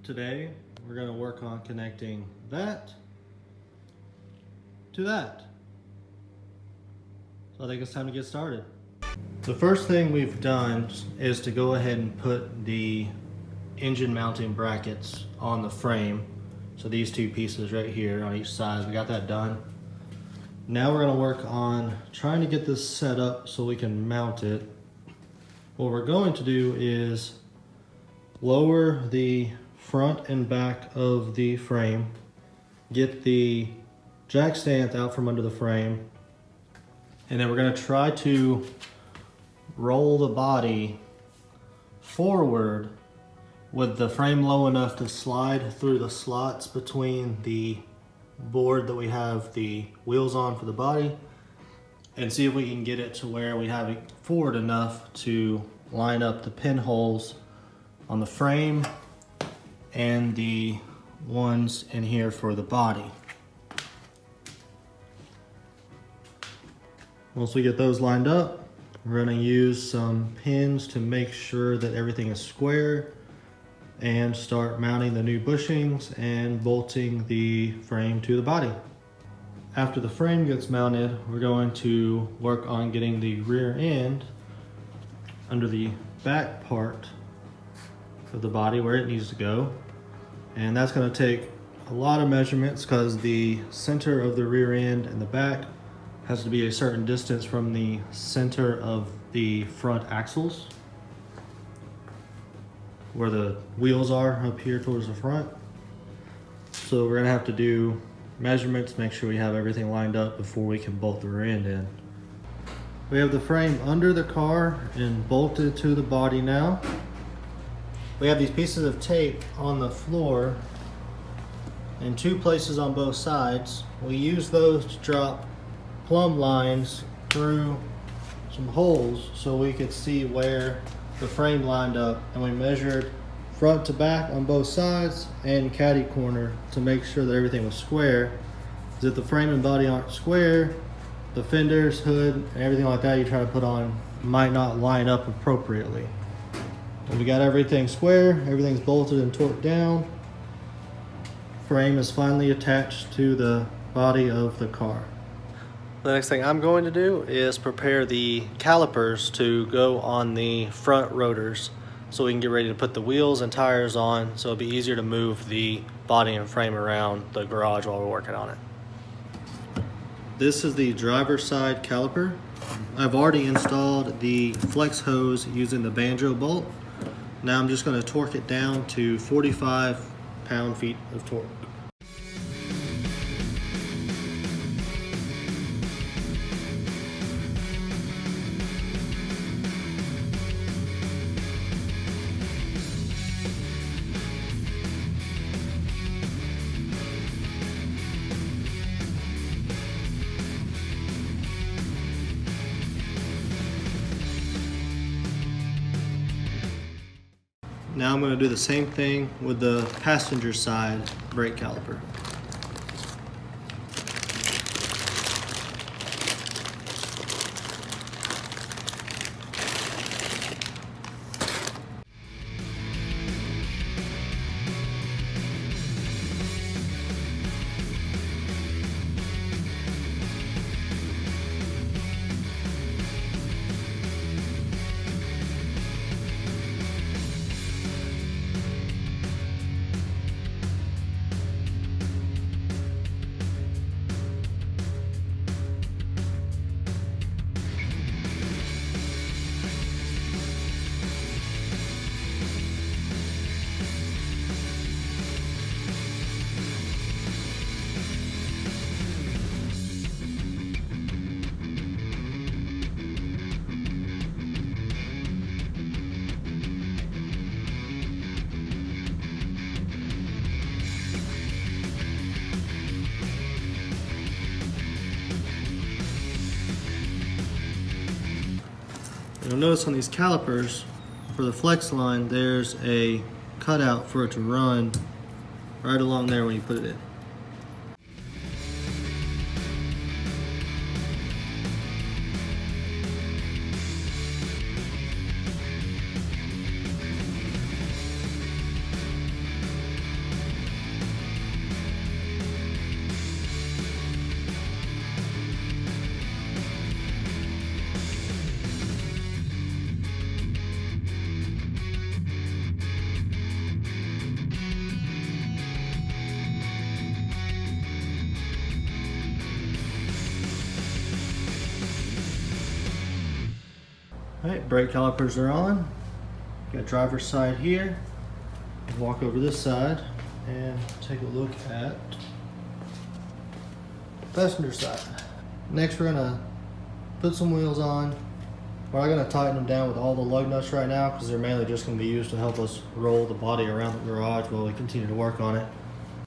Today, we're going to work on connecting that to that. So I think it's time to get started. The first thing we've done is to go ahead and put the engine mounting brackets on the frame. So these two pieces right here on each side, we got that done. Now we're going to work on trying to get this set up so we can mount it. What we're going to do is lower the front and back of the frame, get the jack stand out from under the frame, and then we're going to try to roll the body forward with the frame low enough to slide through the slots between the board that we have the wheels on for the body, and see if we can get it to where we have it forward enough to line up the pinholes on the frame and the ones in here for the body. Once we get those lined up, we're going to use some pins to make sure that everything is square and start mounting the new bushings and bolting the frame to the body. After the frame gets mounted, we're going to work on getting the rear end under the back part of the body where it needs to go. And that's going to take a lot of measurements because the center of the rear end and the back has to be a certain distance from the center of the front axles, where the wheels are up here towards the front. So we're going to have to do measurements, make sure we have everything lined up before we can bolt the rear end in. We have the frame under the car and bolted to the body now. We have these pieces of tape on the floor in two places on both sides. We use those to drop plumb lines through some holes so we could see where the frame lined up, and we measured front to back on both sides and caddy corner to make sure that everything was square. Because if the frame and body aren't square, the fenders, hood, and everything like that you try to put on might not line up appropriately. When we got everything square, everything's bolted and torqued down, frame is finally attached to the body of the car. The next thing I'm going to do is prepare the calipers to go on the front rotors so we can get ready to put the wheels and tires on, so it'll be easier to move the body and frame around the garage while we're working on it. This is the driver's side caliper. I've already installed the flex hose using the banjo bolt. Now I'm just going to torque it down to 45 pound-feet of torque. Now I'm going to do the same thing with the passenger side brake caliper. You'll notice on these calipers, for the flex line, there's a cutout for it to run right along there when you put it in. Alright, brake calipers are on. Got driver's side here. Walk over this side and take a look at passenger side. Next we're gonna put some wheels on. We're not gonna tighten them down with all the lug nuts right now because they're mainly just gonna be used to help us roll the body around the garage while we continue to work on it.